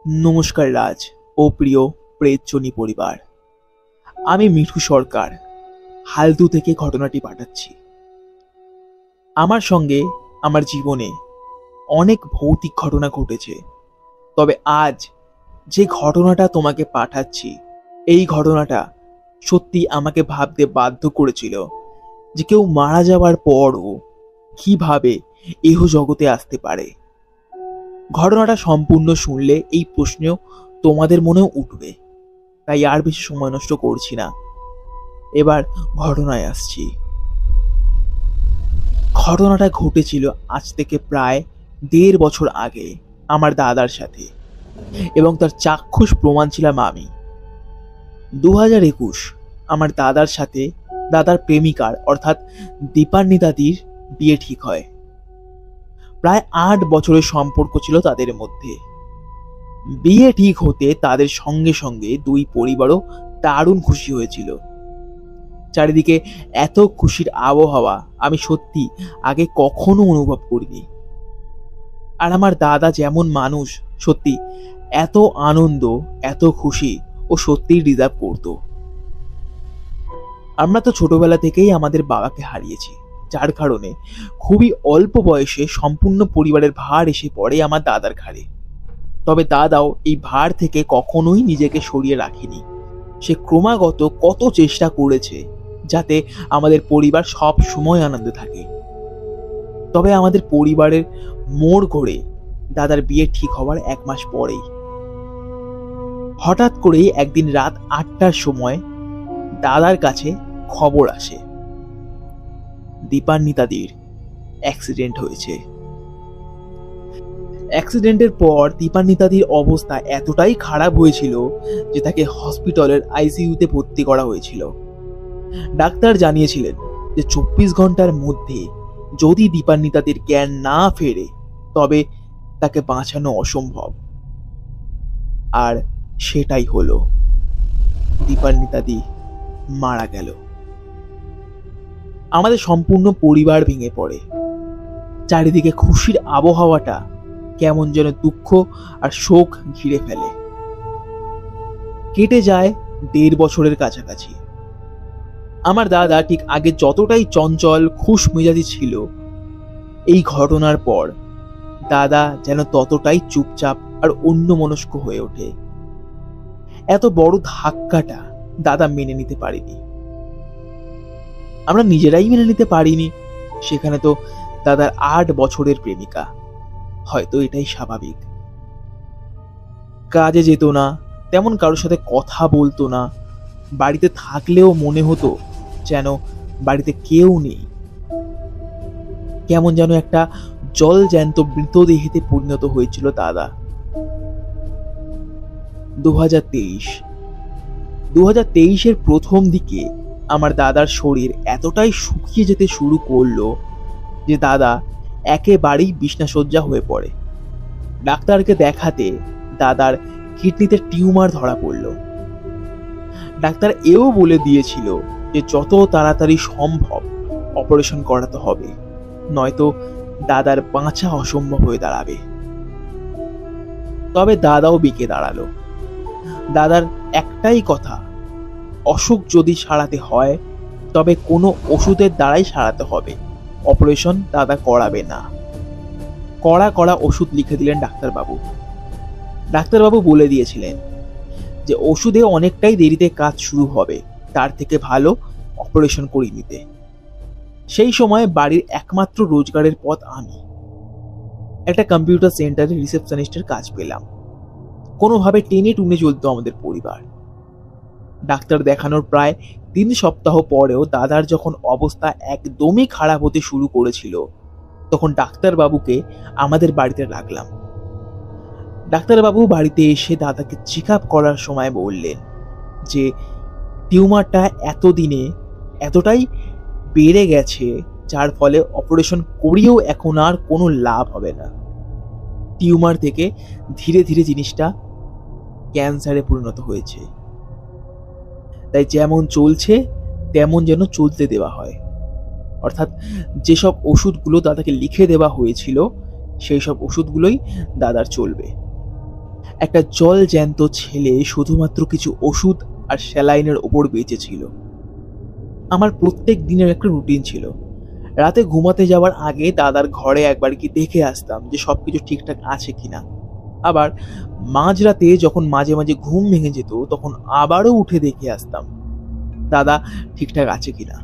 নমস্কার রাজ ও প্রিয় প্রেতজনী পরিবার। আমি মিঠু সরকার হালদু থেকে ঘটনাটি পাঠাচ্ছি। আমার সঙ্গে আমার জীবনে অনেক ভৌতিক ঘটনা ঘটেছে, তবে আজ যে ঘটনাটা তোমাকে পাঠাচ্ছি এই ঘটনাটা সত্যি আমাকে ভাবতে বাধ্য করেছিল যে কেউ মারা যাওয়ার পরও কিভাবে এহ জগতে আসতে পারে। ঘটনাটা সম্পূর্ণ শুনলে এই প্রশ্ন তোমাদের মনেও উঠবে, তাই আর বেশি সময় নষ্ট করছি না, এবার ঘটনায় আসছি। ঘটনাটা ঘটেছিল আজ থেকে প্রায় ১.৫ বছর আগে আমার দাদার সাথে, এবং তার চাক্ষুষ প্রমাণ ছিলাম আমি। ২০২১ আমার দাদার সাথে দাদার প্রেমিকার অর্থাৎ দীপান্বিতাদির বিয়ে ঠিক হয়। প্রায় ৮ বছরের সম্পর্ক ছিল তাদের মধ্যে। বিয়ে ঠিক হতে তাদের সঙ্গে সঙ্গে দুই পরিবারও দারুণ খুশি হয়েছিল। চারিদিকে এত খুশির আবহাওয়া আমি সত্যি আগে কখনো অনুভব করিনি। আর আমার দাদা যেমন মানুষ, সত্যি এত আনন্দ এত খুশি ও সত্যিই ডিজার্ভ করত। আমরা তো ছোটবেলা থেকেই আমাদের বাবাকে হারিয়েছি, যার কারণে খুবই অল্প বয়সে সম্পূর্ণ পরিবারের ভার এসে পড়ে আমার দাদার ঘাড়ে। তবে দাদাও এই ভার থেকে কখনোই নিজেকে সরিয়ে রাখেনি। সে ক্রমাগত কত চেষ্টা করেছে যাতে আমাদের পরিবার সব সময় আনন্দে থাকে। তবে আমাদের পরিবারের মোড় ঘুরে দাদার বিয়ে ঠিক হওয়ার ১ মাস পরেই হঠাৎ করেই একদিন রাত ৮টার সময় দাদার কাছে খবর আসে দীপান্বিতাদির অ্যাক্সিডেন্ট হয়েছে। অ্যাক্সিডেন্টের পর দীপান্বিতাদির অবস্থা এতটাই খারাপ হয়েছিল যে তাকে হসপিটালের আইসিইউতে ভর্তি করা হয়েছিল। ডাক্তার জানিয়েছিলেন যে ২৪ ঘন্টার মধ্যে যদি দীপান্বিতাদির জ্ঞান না ফেরে তবে তাকে বাঁচানো অসম্ভব। আর সেটাই হলো, দীপান্বিতাদি মারা গেল। আমাদের সম্পূর্ণ পরিবার ভেঙে পড়ে। চারিদিকে খুশির আবহাওয়াটা কেমন যেন দুঃখ আর শোক ঘিরে ফেলে। কেটে যায় ১.৫ বছরের কাছাকাছি। আমার দাদা ঠিক আগে যতটাই চঞ্চল খুশ মেজাজি ছিল, এই ঘটনার পর দাদা যেন ততটাই চুপচাপ আর অন্যমনস্ক হয়ে ওঠে। এত বড় ধাক্কাটা দাদা মেনে নিতে পারেনি। আমরা নিজেরাই মেনে নিতে পারিনি, সেখানে তো দাদার ৮ বছরের প্রেমিকা। হয়তো এটাই স্বাভাবিক। কাজে যেত না, তেমন কারোর সাথে কথা বলতো না। বাড়িতে থাকলেও মনে হতো যেন বাড়িতে কেউ নেই। কেমন যেন একটা জল জ্যান্ত মৃতদেহেতে পরিণত হয়েছিল দাদা। ২০২৩-এর প্রথম দিকে আমার দাদার শরীর এতটাই শুকিয়ে যেতে শুরু করলো যে দাদা একেবারেই বিছনাসজ্জা হয়ে পড়ে। ডাক্তারকে দেখাতে দাদার কিডনিতে টিউমার ধরা পড়ল। ডাক্তার এও বলে দিয়েছিল যে যত তাড়াতাড়ি সম্ভব অপারেশন করাতে হবে, নয়তো দাদার বাঁচা অসম্ভব হয়ে দাঁড়াবে। তবে দাদাও বিকে দাঁড়ালো। দাদার একটাই কথা, অসুখ যদি সারাতে হয় তবে কোনো ওষুধের দ্বারাই সারাতে হবে, অপারেশন দাদা করাবে না। কড়া ওষুধ লিখে দিলেন ডাক্তারবাবু। ডাক্তারবাবু বলে দিয়েছিলেন যে ওষুধে অনেকটাই দেরিতে কাজ শুরু হবে, তার থেকে ভালো অপারেশন করিয়ে নিতে। সেই সময় বাড়ির একমাত্র রোজগারের পথ আমি একটা কম্পিউটার সেন্টারে রিসেপশনিস্টের কাজ পেলাম। কোনোভাবে টেনে টুনে চলতো আমাদের পরিবার। ডাক্তার দেখানোর প্রায় ৩ সপ্তাহ পরেও দাদার যখন অবস্থা একদমই খারাপ হতে শুরু করেছিল, তখন ডাক্তারবাবুকে আমাদের বাড়িতে রাখলাম। ডাক্তারবাবু বাড়িতে এসে দাদাকে চেক আপ করার সময় বললেন যে টিউমারটা এতদিনে এতটাই বেড়ে গেছে যার ফলে অপারেশন করিয়েও এখন আর কোনো লাভ হবে না। টিউমার থেকে ধীরে ধীরে জিনিসটা ক্যান্সারে পরিণত হয়েছে। তাই যেমন চলছে তেমন যেন চলতে দেওয়া হয়। অর্থাৎ যেসব ওষুধগুলো দাদাকে লিখে দেওয়া হয়েছিল সেই সব ওষুধগুলোই দাদার চলবে। একটা জল জ্যান্ত ছেলে শুধুমাত্র কিছু ওষুধ আর স্যালাইনের ওপর বেঁচে ছিল। আমার প্রত্যেক দিনের একটা রুটিন ছিল। রাতে ঘুমাতে যাওয়ার আগে দাদার ঘরে একবার কি দেখে আসতাম যে সবকিছু ঠিকঠাক আছে কিনা। আবার মাঝরাতে যখন মাঝে মাঝে ঘুম ভেঙে যেত তখন আবারও উঠে দেখে আসতাম দাদা ঠিকঠাক আছে কিনা।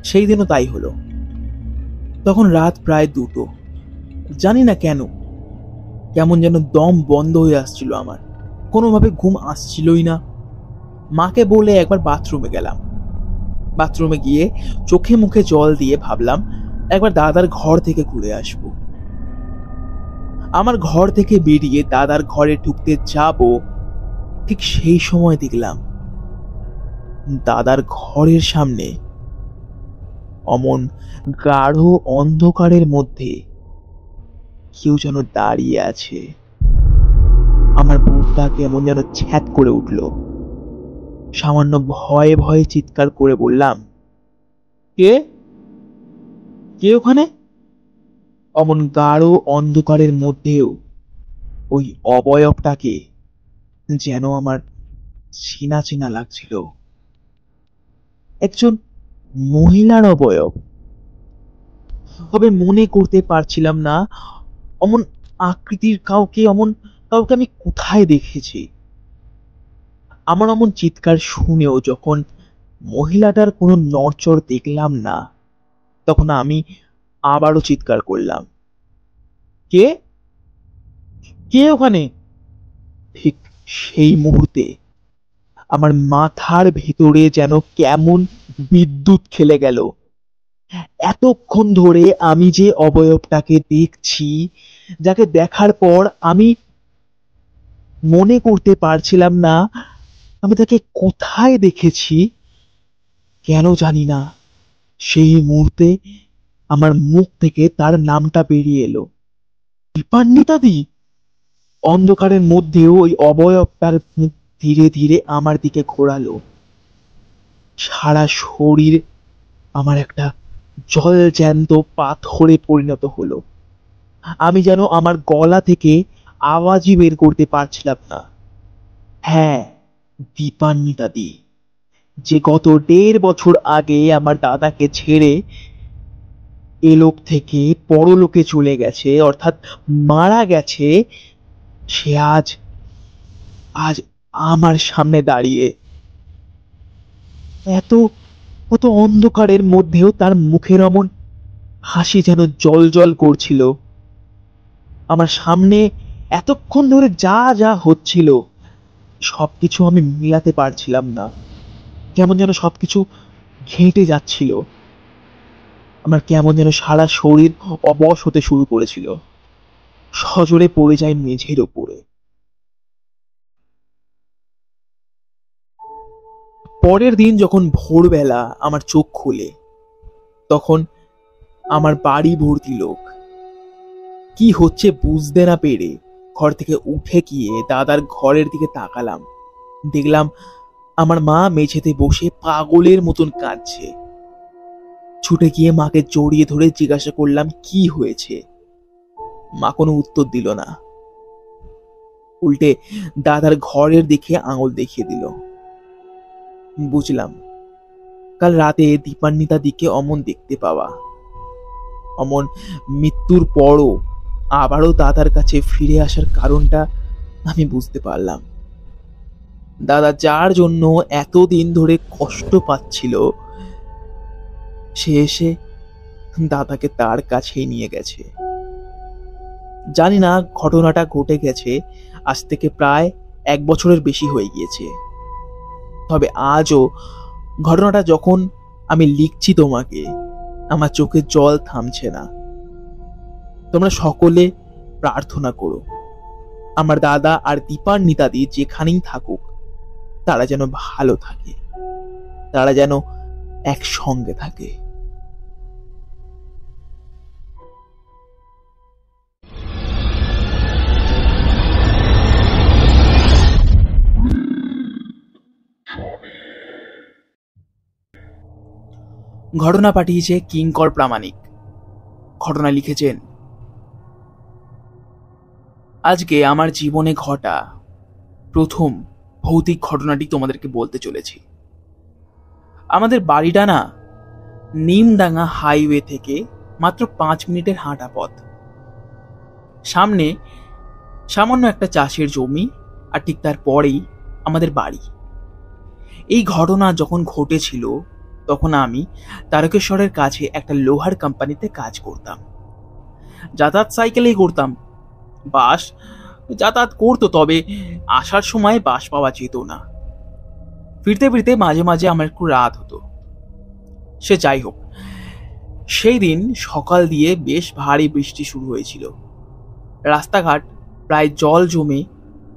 সেই দিনও তাই হলো। তখন রাত প্রায় 2টো। জানি না কেন, কেমন যেন দম বন্ধ হয়ে আসছিল আমার, কোনোভাবে ঘুম আসছিলই না। মাকে বলে একবার বাথরুমে গেলাম। বাথরুমে গিয়ে চোখে মুখে জল দিয়ে ভাবলাম একবার দাদার ঘর থেকে ঘুরে আসব। আমার ঘর থেকে বেরিয়ে দাদার ঘরে ঢুকতে যাব, ঠিক সেই সময় দেখলাম দাদার ঘরের সামনে অমন গাঢ় অন্ধকারের মধ্যে কেউ যেন দাঁড়িয়ে আছে। আমার বুকটা কেমন যেন ছ্যাঁত করে উঠল। সামান্য ভয়ে ভয়ে চিৎকার করে বললাম, কে কে ওখানে? অমন গাঢ় অন্ধকারের মধ্যেও ওই অবয়বটাকে যেন আমার চেনা চেনা লাগছিল। একজন মহিলার অবয়ব, তবে মনে করতে পারছিলাম না অমন আকৃতির কাউকে আমি কোথায় দেখেছি। আমার অমন চিৎকার শুনেও যখন মহিলাটার কোনো নড়চড় দেখলাম না, তখন আমি আবারও চিৎকার করলাম, কে কে ওখানে? ঠিক সেই মুহূর্তে আমার মাথার ভেতরে যেন কেমন বিদ্যুৎ খেলে গেল। এতক্ষণ ধরে আমি যে অবয়বটাকে দেখছি, যাকে দেখার পর আমি মনে করতে পারছিলাম না আমি তাকে কোথায় দেখেছি, কেন জানি না সেই মুহূর্তে আমার মুখ থেকে তার নামটা বেরিয়ে এলো, দীপান্বিতাদি। অন্ধকারের মধ্যেও ওই অবয়বটার মুখ ধীরে ধীরে আমার দিকে ঘোরালো। সারা শরীর আমার একটা জল জ্যান্ত পাথরে পরিণত হলো। আমি যেন আমার গলা থেকে আওয়াজই বের করতে পারছিলাম না। হ্যাঁ, দীপান্বিতাদি, যে গত 1.5 বছর আগে আমার দাদাকে ছেড়ে এলোক থেকে পরলোকে চলে গেছে, অর্থাৎ মারা গেছে, সে আজ আজ আমার সামনে দাঁড়িয়ে। এত কত অন্ধকারের মধ্যেও তার মুখের অমন হাসি যেন জল জল করছিল। আমার সামনে এতক্ষণ ধরে যা যা হচ্ছিল সবকিছু আমি মিলাতে পারছিলাম না। কেমন যেন সবকিছু ঘেঁটে যাচ্ছিল। আমার কেমন যেন সারা শরীর অবশ হতে শুরু করেছিল। সজোরে পড়ে যায় মেঝের ওপরে। পরের দিন যখন ভোরবেলা আমার চোখ খুলে, তখন আমার বাড়ি ভর্তি লোক। কি হচ্ছে বুঝতে না পেরে ঘর থেকে উঠে গিয়ে দাদার ঘরের দিকে তাকালাম। দেখলাম আমার মা মেঝেতে বসে পাগলের মতন কাঁদছে। ছুটে গিয়ে মাকে জড়িয়ে ধরে জিজ্ঞাসা করলাম কি হয়েছে। মা কোনো উত্তর দিল না, উল্টে দাদার ঘরের দিকে আঙুল দেখিয়ে দিল। বুঝলাম কাল রাতে দীপান্বিতা দিকে অমন দেখতে পাওয়া, অমন মৃত্যুর পরও আবারও দাদার কাছে ফিরে আসার কারণটা আমি বুঝতে পারলাম। দাদা যার জন্য এতদিন ধরে কষ্ট পাচ্ছিল, সে এসে দাদাকে তার কাছেই নিয়ে গেছে। জানি না ঘটনাটা ঘটে গেছে আজ থেকে প্রায় 1 বছরের বেশি হয়ে গিয়েছে। তবে আজও ঘটনাটা যখন আমি লিখছি তোমাকে, আমার চোখে জল থামছে না। তোমরা সকলে প্রার্থনা করো আমার দাদা আর দীপান্বিতাদি যেখানেই থাকুক তারা যেন ভালো থাকে, তারা যেন একসঙ্গে থাকে। ঘটনা পাঠিয়েছে কিঙ্কর প্রামাণিক। ঘটনা লিখেছেন আজকে আমার জীবনে ঘটা প্রথম ভৌতিক ঘটনাটি তোমাদেরকে বলতে চলেছি। আমাদের বাড়িটা না নিমডাঙ্গা হাইওয়ে থেকে মাত্র 5 মিনিটের হাঁটা পথ। সামনে সামান্য একটা চাষের জমি, আর ঠিক তার পরেই আমাদের বাড়ি। এই ঘটনা যখন ঘটেছিল তখন আমি তারকেশ্বরের কাছে একটা লোহার কোম্পানিতে কাজ করতাম। যাতায়াত সাইকেলেই করতাম। বাস যাতায়াত করতো, তবে আসার সময় বাস পাওয়া যেত না। ফিরতে ফিরতে মাঝে মাঝে আমার একটু রাত হতো। সে যাই হোক, সেই দিন সকাল দিয়ে বেশ ভারী বৃষ্টি শুরু হয়েছিল। রাস্তাঘাট প্রায় জল জমে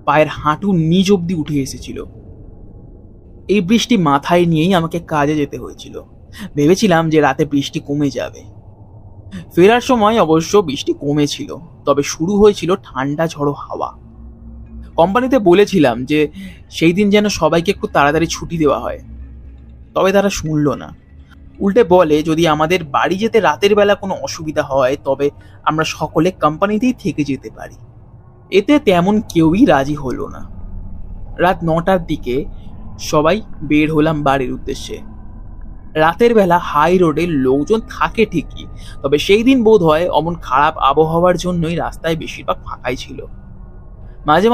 পায়ের হাঁটু নিচ অব্দি উঠে এসেছিল। এই বৃষ্টি মাথায় নিয়েই আমাকে কাজে যেতে হয়েছিল। ভেবেছিলাম যে রাতে বৃষ্টি কমে যাবে। ফেরার সময় অবশ্য বৃষ্টি কমেছিল, তবে শুরু হয়েছিল ঠান্ডা ঝড়ো হাওয়া। কোম্পানিতে বলেছিলাম যে সেই দিন যেন সবাইকে একটু তাড়াতাড়ি ছুটি দেওয়া হয়, তবে তারা শুনল না। উল্টে বলে যদি আমাদের বাড়ি যেতে রাতের বেলা কোনো অসুবিধা হয় তবে আমরা সকলে কোম্পানিতেই থেকে যেতে পারি। এতে তেমন কেউই রাজি হলো না। রাত 9টার দিকে সবাই বের হলাম বাড়ির উদ্দেশ্যে। রাতের বেলা হাই রোডে লোকজন থাকে ঠিকই, তবে সেই দিন বোধ হয় অমন খারাপ আবহাওয়ার জন্যই রাস্তায় বেশিরভাগ ফাঁকাই ছিল। মাঝে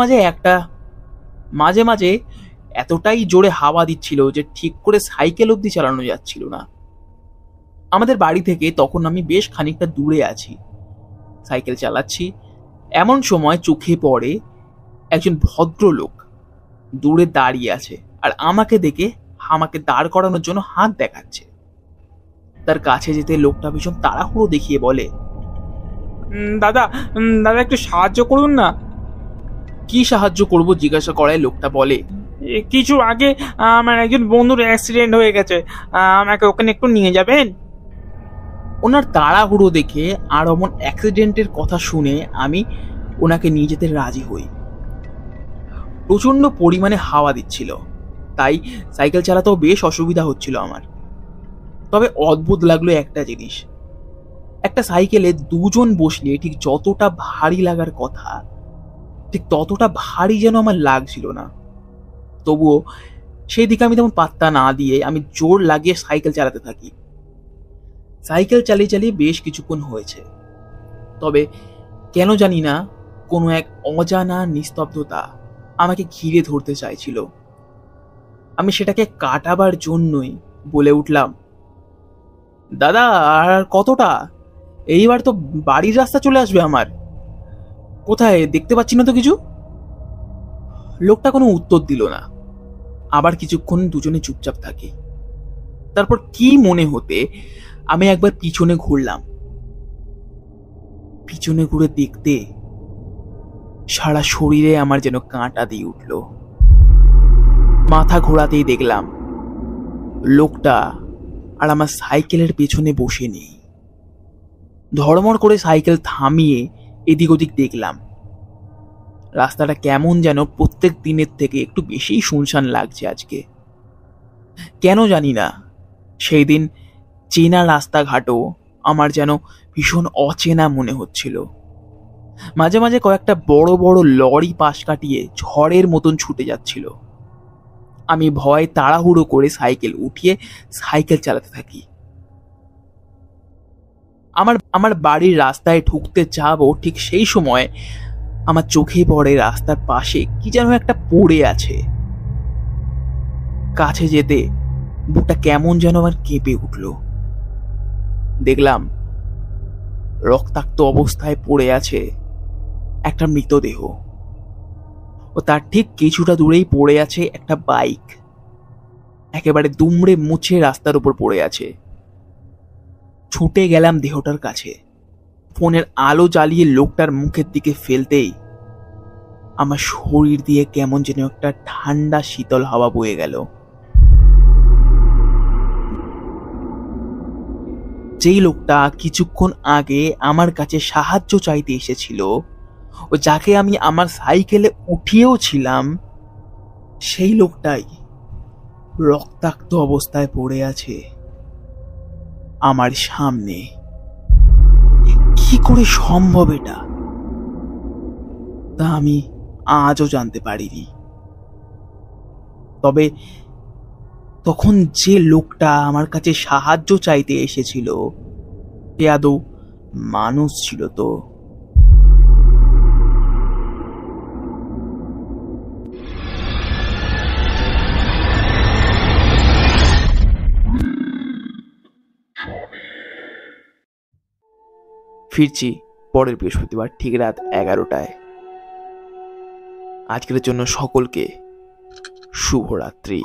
মাঝে এতটাই জোরে হাওয়া দিচ্ছিল যে ঠিক করে সাইকেল অব্দি চালানো যাচ্ছিল না। আমাদের বাড়ি থেকে তখন আমি বেশ খানিকটা দূরে আছি, সাইকেল চালাচ্ছি। এমন সময় চোখে পড়ে একজন ভদ্রলোক দূরে দাঁড়িয়ে আছে, আর আমাকে দেখে আমাকে দাঁড় করানোর জন্য হাত দেখাচ্ছে। তার কাছে যেতে লোকটা ভীষণ তাড়াহুড়ো দেখিয়ে বলে, দাদা দাদা একটু সাহায্য করুন না। কি সাহায্য করব জিজ্ঞাসা করায় লোকটা বলে, কিছু আগে আমার একজন বন্ধুর অ্যাক্সিডেন্ট হয়ে গেছে, আমাকে ওখানে একটু নিয়ে যাবেন। ওনার তাড়াহুড়ো দেখে আর অমন অ্যাক্সিডেন্টের কথা শুনে আমি ওনাকে নিয়ে যেতে রাজি হই। প্রচন্ড পরিমাণে হাওয়া দিচ্ছিল, তাই সাইকেল চালাতেও বেশ অসুবিধা হচ্ছিল আমার। তবে অদ্ভুত লাগলো একটা জিনিস, একটা সাইকেলে দুজন বসলে ঠিক যতটা ভারী লাগার কথা ঠিক ততটা ভারী যেন আমার লাগছিল না। তবুও সেই দিকে আমি তেমন পাত্তা না দিয়ে আমি জোর লাগিয়ে সাইকেল চালাতে থাকি। সাইকেল চালিয়ে চালিয়ে বেশ কিছুক্ষণ হয়েছে, তবে কেন জানি না কোনো এক অজানা নিস্তব্ধতা আমাকে ঘিরে ধরতে চাইছিল। আমি সেটাকে কাটাবার জন্যই বলে উঠলাম, দাদা আর কতটা, এইবার তো বাড়ির রাস্তা চলে আসবে আমার। কোথায় দেখতে পাচ্ছি না তো কিছু। লোকটা কোনো উত্তর দিল না। আবার কিছুক্ষণ দুজনে চুপচাপ থাকি। তারপর কি মনে হতে আমি একবার পিছনে ঘুরলাম। পিছনে ঘুরে দেখতে সারা শরীরে আমার যেন কাঁটা দিয়ে উঠল। মাথা ঘোরাতেই দেখলাম লোকটা আর আমার সাইকেলের পেছনে বসে নেই। ধড়মড় করে সাইকেল থামিয়ে এদিক ওদিক দেখলাম। রাস্তাটা কেমন যেন প্রত্যেক দিনের থেকে একটু বেশিই শুনশান লাগছে আজকে। কেন জানি না সেই দিন চেনা রাস্তাঘাটও আমার যেন ভীষণ অচেনা মনে হচ্ছিল। মাঝে মাঝে কয়েকটা বড় বড় লরি পাশ কাটিয়ে ঝড়ের মতন ছুটে যাচ্ছিল। আমি ভয় তাড়াহুড়ো করে সাইকেল উঠিয়ে সাইকেল চালাতে থাকি। আমার বাড়ির রাস্তায় ঢুকতে যাবো, ঠিক সেই সময় আমার চোখে পড়ে রাস্তার পাশে কি যেন একটা পড়ে আছে। কাছে যেতে বুকটা কেমন যেন আমার কেঁপে উঠল। দেখলাম রক্তাক্ত অবস্থায় পড়ে আছে একটা মৃতদেহ, ও তার ঠিক কিছুটা দূরেই পড়ে আছে একটা বাইক, একেবারে দুমড়ে মুছে রাস্তার উপর পড়ে আছে। ছুটে গেলাম দেহটার কাছে। ফোনের আলো জ্বালিয়ে লোকটার মুখের দিকে ফেলতেই আমার শরীর দিয়ে কেমন যেন একটা ঠান্ডা শীতল হাওয়া বয়ে গেল। যেই লোকটা কিছুক্ষণ আগে আমার কাছে সাহায্য চাইতে এসেছিল, ও যাকে আমি আমার সাইকেলে উঠিয়েও ছিলাম, সেই লোকটাই রক্তাক্ত অবস্থায় পড়ে আছে আমার সামনে। কি করে সম্ভব এটা? তা আমি আজও জানতে পারিনি। তবে তখন যে লোকটা আমার কাছে সাহায্য চাইতে এসেছিল সে আদৌ মানুষ ছিল তো? ফিরছি পরের বৃহস্পতিবার ঠিক রাত 11টায়। আজকের জন্য সকলকে শুভরাত্রি।